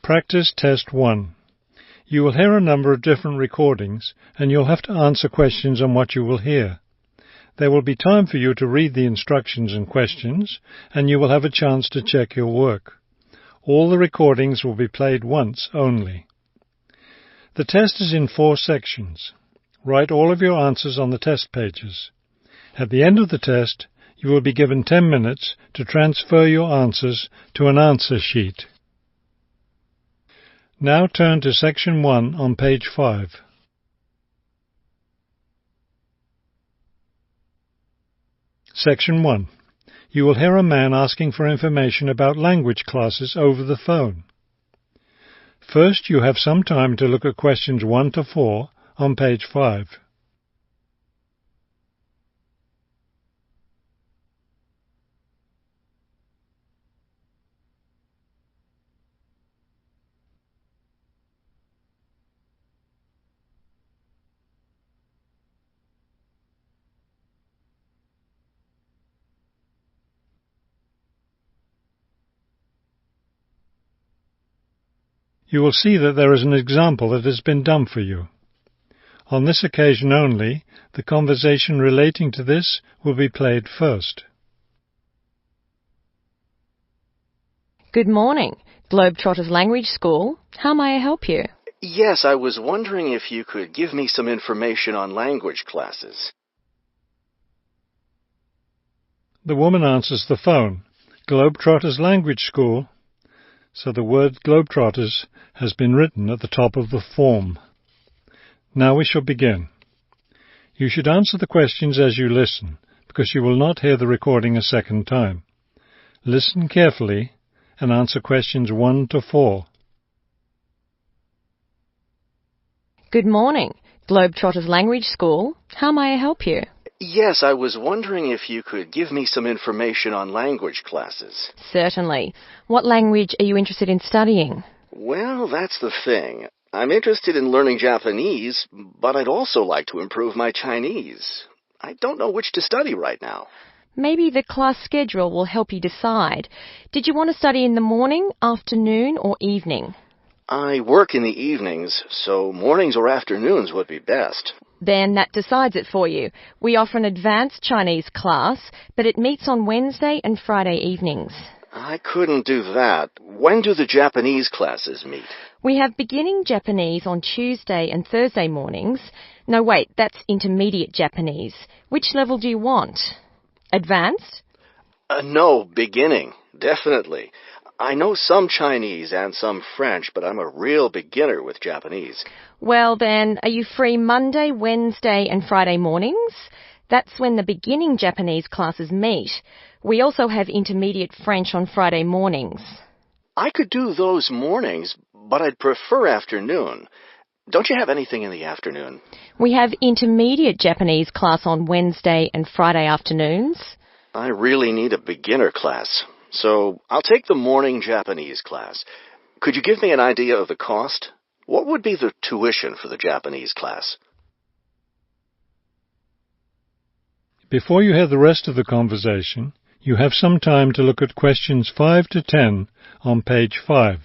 Practice Test 1. You will hear a number of different recordings, and you'll have to answer questions on what you will hear. There will be time for you to read the instructions and questions, and you will have a chance to check your work. All the recordings will be played once only. The test is in 4 sections. Write all of your answers on the test pages. At the end of the test, you will be given 10 minutes to transfer your answers to an answer sheet. Now turn to Section 1 on page 5. Section 1. You will hear a man asking for information about language classes over the phone. First, you have some time to look at questions 1 to 4 on page 5. You will see that there is an example that has been done for you. On this occasion only, the conversation relating to this will be played first. Good morning. Globetrotters Language School. How may I help you? Yes, I was wondering if you could give me some information on language classes. The woman answers the phone. Globetrotters Language School. So the word Globetrotters has been written at the top of the form. Now we shall begin. You should answer the questions as you listen, because you will not hear the recording a second time. Listen carefully and answer questions 1 to 4. Good morning. Globetrotters Language School. How may I help you? Yes, I was wondering if you could give me some information on language classes. Certainly. What language are you interested in studying? Well, that's the thing. I'm interested in learning Japanese, but I'd also like to improve my Chinese. I don't know which to study right now. Maybe the class schedule will help you decide. Did you want to study in the morning, afternoon, or evening? I work in the evenings, so mornings or afternoons would be best. Then that decides it for you. We offer an advanced Chinese class, but it meets on Wednesday and Friday evenings. I couldn't do that. When do the Japanese classes meet? We have beginning Japanese on Tuesday and Thursday mornings. No, wait, that's intermediate Japanese. Which level do you want? Advanced? No, beginning, definitely. I know some Chinese and some French, but I'm a real beginner with Japanese. Well then, are you free Monday, Wednesday and Friday mornings? That's when the beginning Japanese classes meet. We also have intermediate French on Friday mornings. I could do those mornings, but I'd prefer afternoon. Don't you have anything in the afternoon? We have intermediate Japanese class on Wednesday and Friday afternoons. I really need a beginner class, so I'll take the morning Japanese class. Could you give me an idea of the cost? What would be the tuition for the Japanese class? Before you hear the rest of the conversation, you have some time to look at questions 5 to 10 on page 5.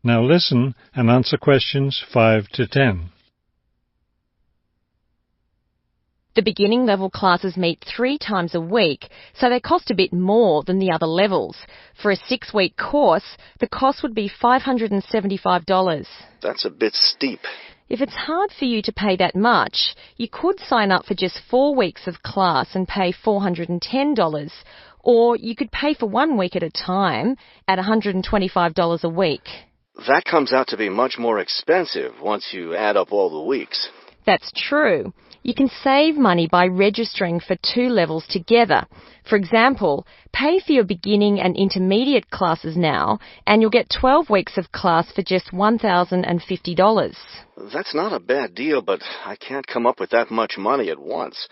Now listen and answer questions 5 to 10. The beginning level classes meet 3 times a week, so they cost a bit more than the other levels. For a 6-week course, the cost would be $575. That's a bit steep. If it's hard for you to pay that much, you could sign up for just 4 weeks of class and pay $410, or you could pay for 1 week at a time at $125 a week. That comes out to be much more expensive once you add up all the weeks. That's true. You can save money by registering for 2 levels together. For example, pay for your beginning and intermediate classes now, and you'll get 12 weeks of class for just $1,050. That's not a bad deal, but I can't come up with that much money at once.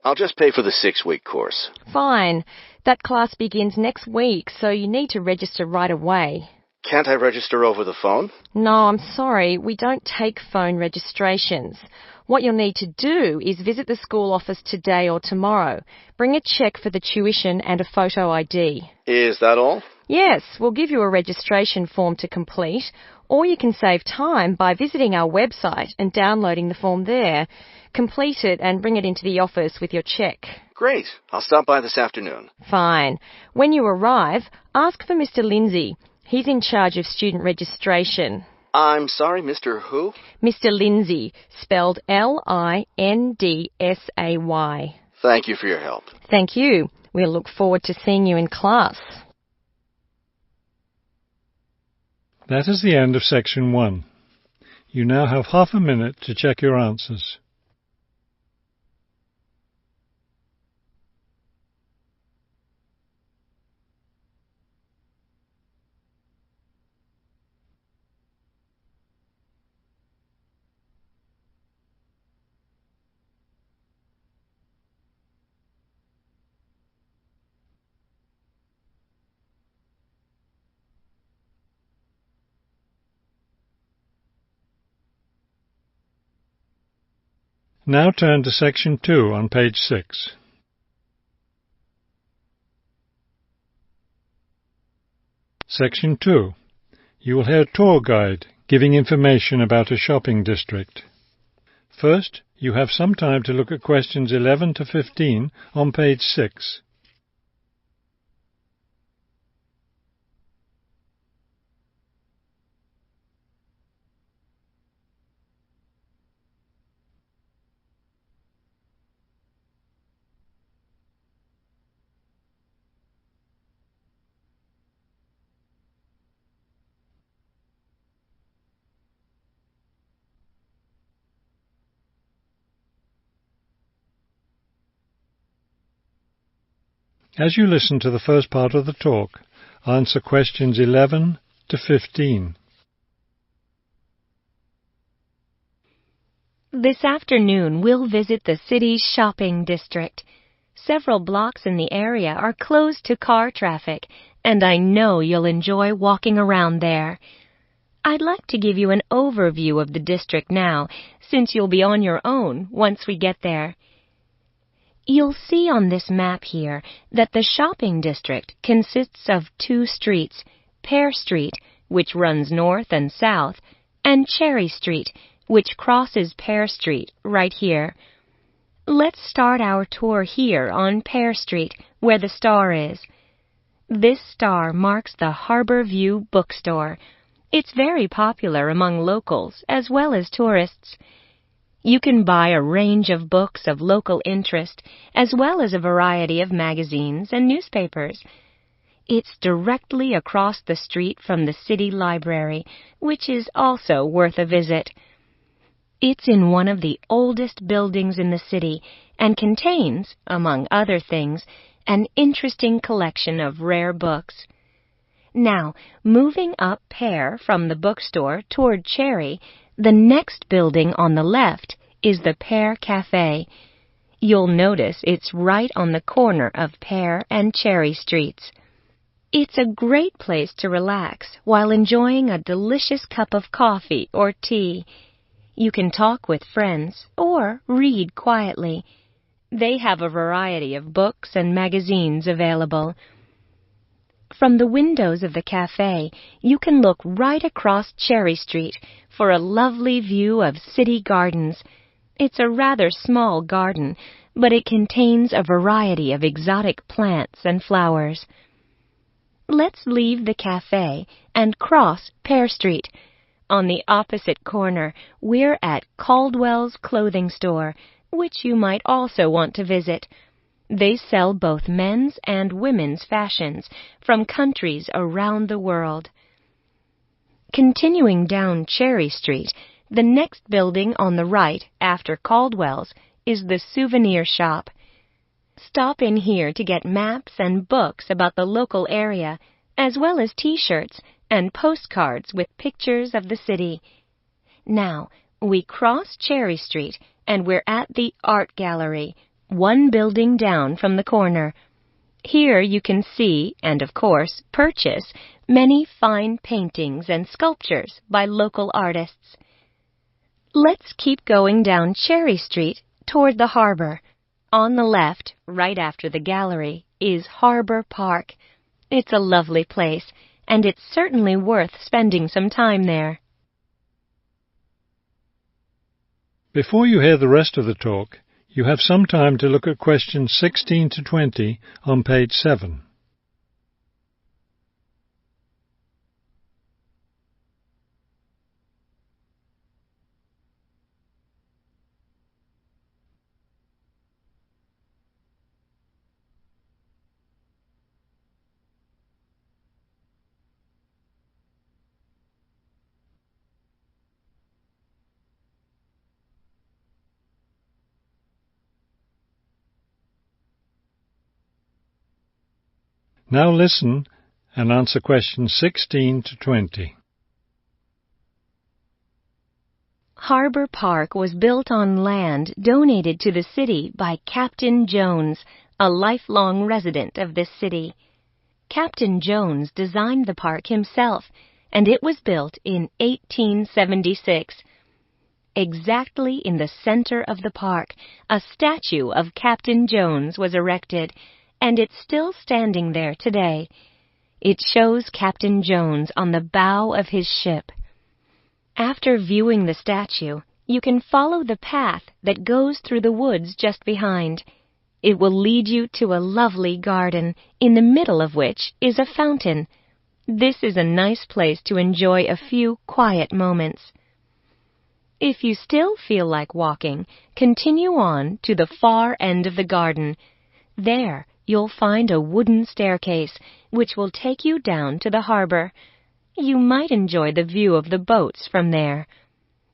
I'll just pay for the 6-week course. Fine. That class begins next week, so you need to register right away. Can't I register over the phone? No, I'm sorry. We don't take phone registrations. What you'll need to do is visit the school office today or tomorrow. Bring a cheque for the tuition and a photo ID. Is that all? Yes, we'll give you a registration form to complete, or you can save time by visiting our website and downloading the form there. Complete it and bring it into the office with your cheque. Great. I'll stop by this afternoon. Fine. When you arrive, ask for Mr. Lindsay. He's in charge of student registration. I'm sorry, Mr. Who? Mr. Lindsay, spelled Lindsay. Thank you for your help. Thank you. We'll look forward to seeing you in class. That is the end of Section 1. You now have half a minute to check your answers. Now turn to Section 2 on page 6. Section 2. You will hear a tour guide giving information about a shopping district. First, you have some time to look at questions 11 to 15 on page 6. As you listen to the first part of the talk, answer questions 11 to 15. This afternoon, we'll visit the city's shopping district. Several blocks in the area are closed to car traffic, and I know you'll enjoy walking around there. I'd like to give you an overview of the district now, since you'll be on your own once we get there. You'll see on this map here that the shopping district consists of 2 streets, Pear Street, which runs north and south, and Cherry Street, which crosses Pear Street right here. Let's start our tour here on Pear Street, where the star is. This star marks the Harbor View Bookstore. It's very popular among locals as well as tourists. You can buy a range of books of local interest, as well as a variety of magazines and newspapers. It's directly across the street from the city library, which is also worth a visit. It's in one of the oldest buildings in the city and contains, among other things, an interesting collection of rare books. Now, moving up Pear from the bookstore toward Cherry, the next building on the left is the Pear Cafe. You'll notice it's right on the corner of Pear and Cherry Streets. It's a great place to relax while enjoying a delicious cup of coffee or tea. You can talk with friends or read quietly. They have a variety of books and magazines available. From the windows of the cafe, you can look right across Cherry Street for a lovely view of city gardens. It's a rather small garden, but it contains a variety of exotic plants and flowers. Let's leave the cafe and cross Pear Street. On the opposite corner, we're at Caldwell's Clothing Store, which you might also want to visit. They sell both men's and women's fashions from countries around the world. Continuing down Cherry Street, the next building on the right after Caldwell's is the souvenir shop. Stop in here to get maps and books about the local area, as well as T-shirts and postcards with pictures of the city. Now, we cross Cherry Street and we're at the Art Gallery, one building down from the corner. Here you can see, and of course purchase, many fine paintings and sculptures by local artists. Let's keep going down Cherry Street toward the harbor. On the left, right after the gallery, is Harbor Park. It's a lovely place, and it's certainly worth spending some time there. Before you hear the rest of the talk, you have some time to look at questions 16 to 20 on page 7. Now listen and answer questions 16 to 20. Harbor Park was built on land donated to the city by Captain Jones, a lifelong resident of this city. Captain Jones designed the park himself, and it was built in 1876. Exactly in the center of the park, a statue of Captain Jones was erected, and it's still standing there today. It shows Captain Jones on the bow of his ship. After viewing the statue, you can follow the path that goes through the woods just behind. It will lead you to a lovely garden, in the middle of which is a fountain. This is a nice place to enjoy a few quiet moments. If you still feel like walking, continue on to the far end of the garden. There, you'll find a wooden staircase, which will take you down to the harbor. You might enjoy the view of the boats from there.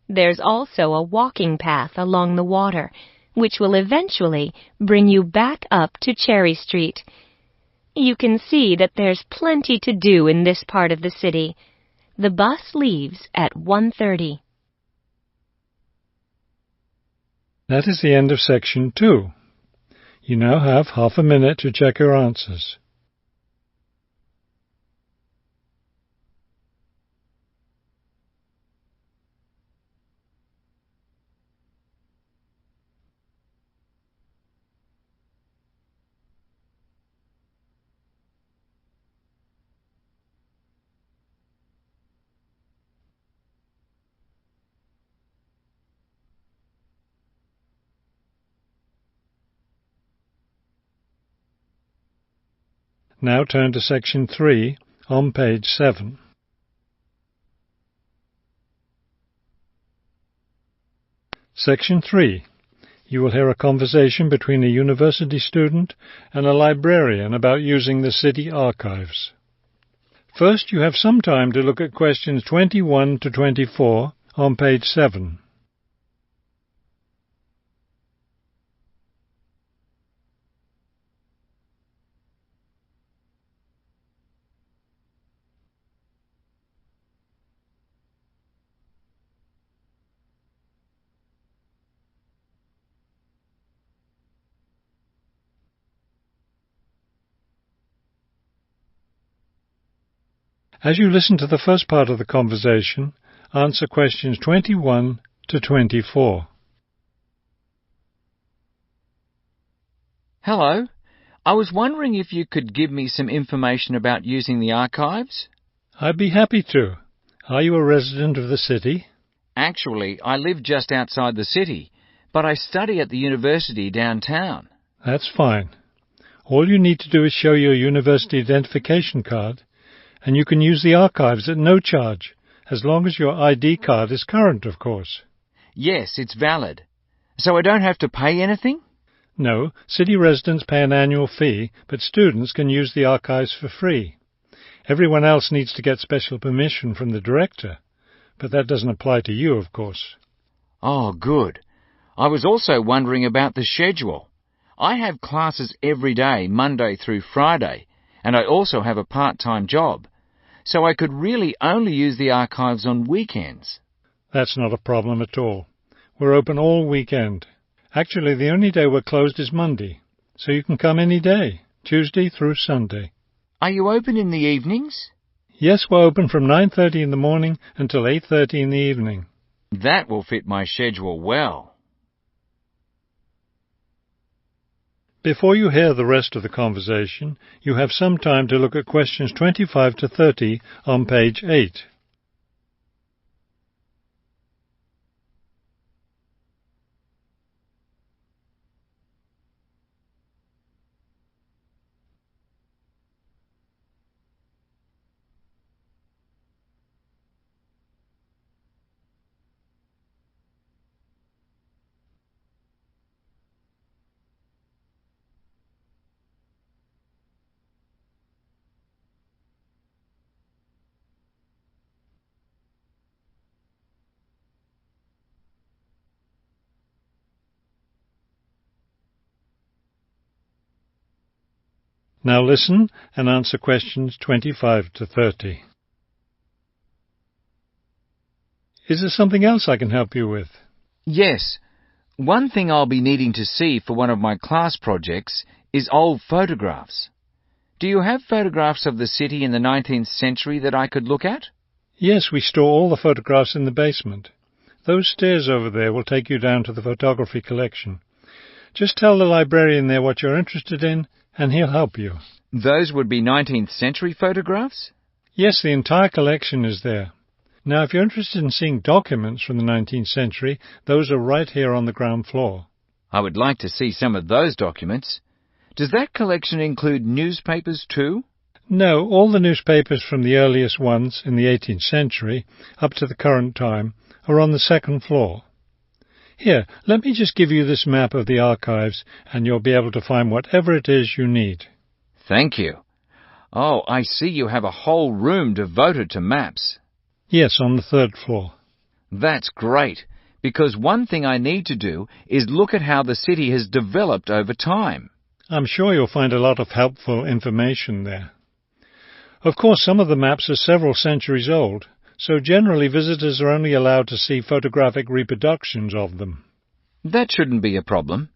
There's also a walking path along the water, which will eventually bring you back up to Cherry Street. You can see that there's plenty to do in this part of the city. The bus leaves at 1:30. That is the end of section 2. You now have half a minute to check your answers. Now turn to section 3 on page 7. Section 3. You will hear a conversation between a university student and a librarian about using the city archives. First, you have some time to look at questions 21 to 24 on page 7. As you listen to the first part of the conversation, answer questions 21 to 24. Hello. I was wondering if you could give me some information about using the archives? I'd be happy to. Are you a resident of the city? Actually, I live just outside the city, but I study at the university downtown. That's fine. All you need to do is show your university identification card, and you can use the archives at no charge, as long as your ID card is current, of course. Yes, it's valid. So I don't have to pay anything? No, city residents pay an annual fee, but students can use the archives for free. Everyone else needs to get special permission from the director, but that doesn't apply to you, of course. Oh, good. I was also wondering about the schedule. I have classes every day, Monday through Friday, and I also have a part-time job, so I could really only use the archives on weekends. That's not a problem at all. We're open all weekend. Actually, the only day we're closed is Monday, so you can come any day, Tuesday through Sunday. Are you open in the evenings? Yes, we're open from 9:30 in the morning until 8:30 in the evening. That will fit my schedule well. Before you hear the rest of the conversation, you have some time to look at questions 25 to 30 on page 8. Now listen and answer questions 25 to 30. Is there something else I can help you with? Yes. One thing I'll be needing to see for one of my class projects is old photographs. Do you have photographs of the city in the 19th century that I could look at? Yes, we store all the photographs in the basement. Those stairs over there will take you down to the photography collection. Just tell the librarian there what you're interested in, and he'll help you. Those would be 19th century photographs? Yes, the entire collection is there. Now, if you're interested in seeing documents from the 19th century, those are right here on the ground floor. I would like to see some of those documents. Does that collection include newspapers too? No, all the newspapers from the earliest ones in the 18th century up to the current time are on the second floor. Here, let me just give you this map of the archives, and you'll be able to find whatever it is you need. Thank you. Oh, I see you have a whole room devoted to maps. Yes, on the third floor. That's great, because one thing I need to do is look at how the city has developed over time. I'm sure you'll find a lot of helpful information there. Of course, some of the maps are several centuries old, so generally visitors are only allowed to see photographic reproductions of them. That shouldn't be a problem.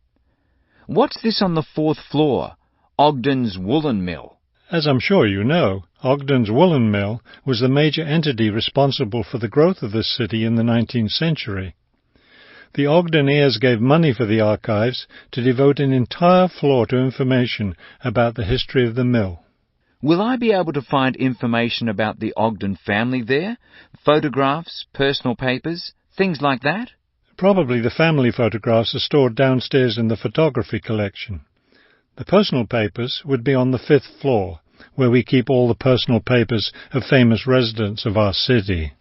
What's this on the fourth floor? Ogden's Woolen Mill. As I'm sure you know, Ogden's Woolen Mill was the major entity responsible for the growth of this city in the 19th century. The Ogden heirs gave money for the archives to devote an entire floor to information about the history of the mill. Will I be able to find information about the Ogden family there? Photographs, personal papers, things like that? Probably the family photographs are stored downstairs in the photography collection. The personal papers would be on the 5th floor, where we keep all the personal papers of famous residents of our city.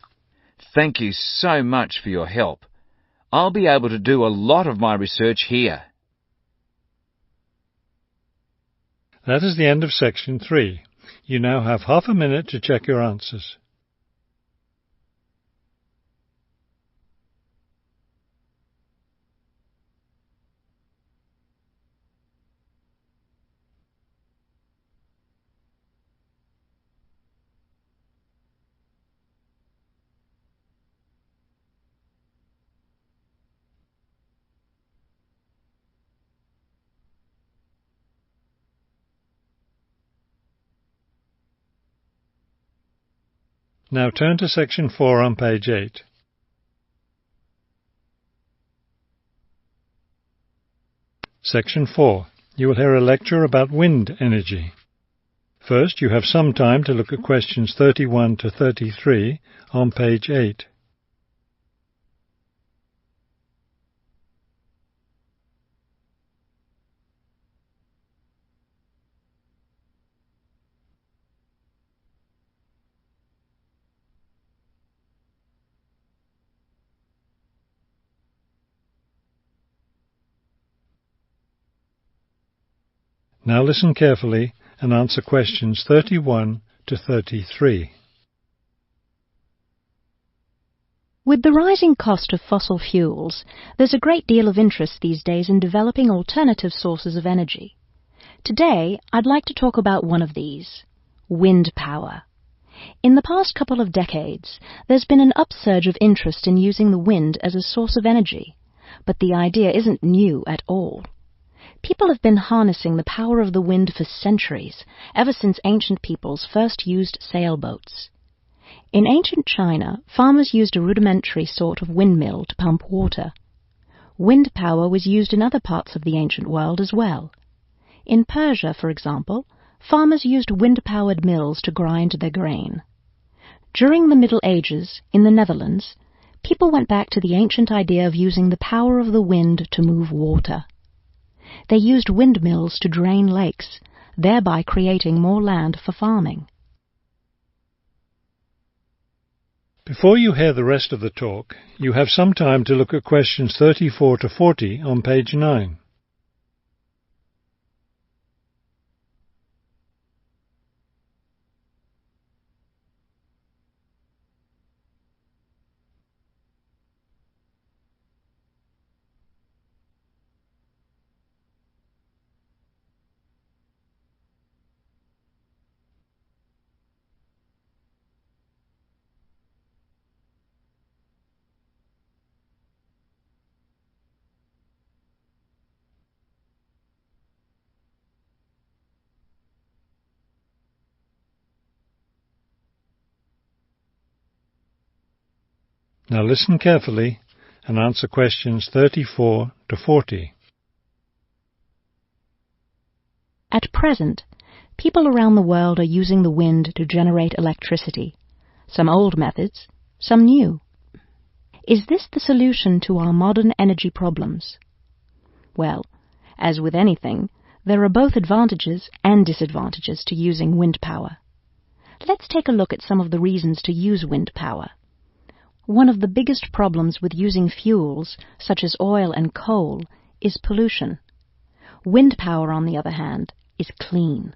Thank you so much for your help. I'll be able to do a lot of my research here. That is the end of section 3. You now have half a minute to check your answers. Now turn to section 4 on page 8. Section 4. You will hear a lecture about wind energy. First, you have some time to look at questions 31 to 33 on page 8. Now listen carefully and answer questions 31 to 33. With the rising cost of fossil fuels, there's a great deal of interest these days in developing alternative sources of energy. Today, I'd like to talk about one of these: wind power. In the past couple of decades, there's been an upsurge of interest in using the wind as a source of energy, but the idea isn't new at all. People have been harnessing the power of the wind for centuries, ever since ancient peoples first used sailboats. In ancient China, farmers used a rudimentary sort of windmill to pump water. Wind power was used in other parts of the ancient world as well. In Persia, for example, farmers used wind-powered mills to grind their grain. During the Middle Ages, in the Netherlands, people went back to the ancient idea of using the power of the wind to move water. They used windmills to drain lakes, thereby creating more land for farming. Before you hear the rest of the talk, you have some time to look at questions 34 to 40 on page 9. Now listen carefully and answer questions 34 to 40. At present, people around the world are using the wind to generate electricity, some old methods, some new. Is this the solution to our modern energy problems? Well, as with anything, there are both advantages and disadvantages to using wind power. Let's take a look at some of the reasons to use wind power. One of the biggest problems with using fuels, such as oil and coal, is pollution. Wind power, on the other hand, is clean.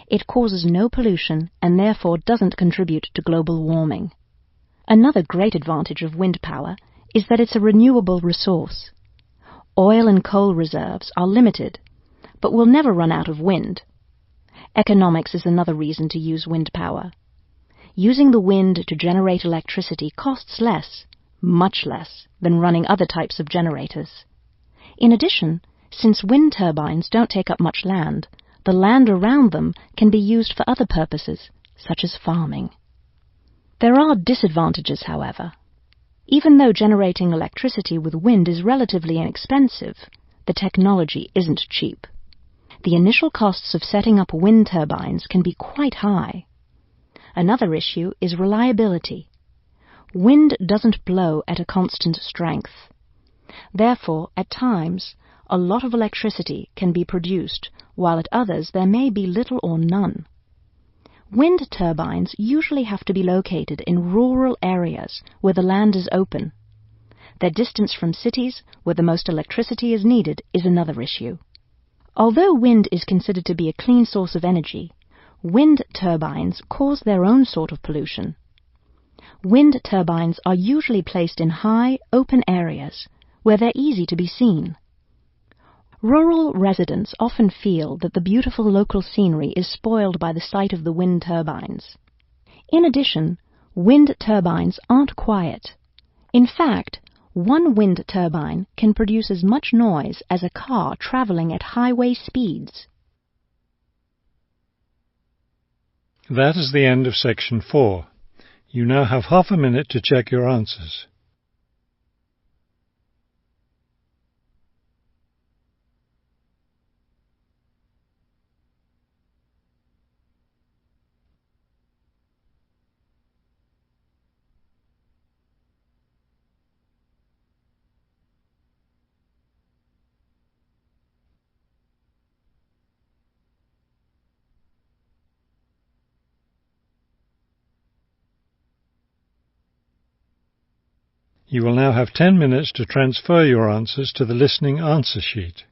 It causes no pollution and therefore doesn't contribute to global warming. Another great advantage of wind power is that it's a renewable resource. Oil and coal reserves are limited, but will never run out of wind. Economics is another reason to use wind power. Using the wind to generate electricity costs less, much less, than running other types of generators. In addition, since wind turbines don't take up much land, the land around them can be used for other purposes, such as farming. There are disadvantages, however. Even though generating electricity with wind is relatively inexpensive, the technology isn't cheap. The initial costs of setting up wind turbines can be quite high. Another issue is reliability. Wind doesn't blow at a constant strength. Therefore, at times, a lot of electricity can be produced, while at others there may be little or none. Wind turbines usually have to be located in rural areas where the land is open. Their distance from cities, where the most electricity is needed, is another issue. Although wind is considered to be a clean source of energy, wind turbines cause their own sort of pollution. Wind turbines are usually placed in high, open areas where they're easy to be seen. Rural residents often feel that the beautiful local scenery is spoiled by the sight of the wind turbines. In addition, wind turbines aren't quiet. In fact, one wind turbine can produce as much noise as a car traveling at highway speeds. That is the end of section 4. You now have half a minute to check your answers. You will now have 10 minutes to transfer your answers to the listening answer sheet.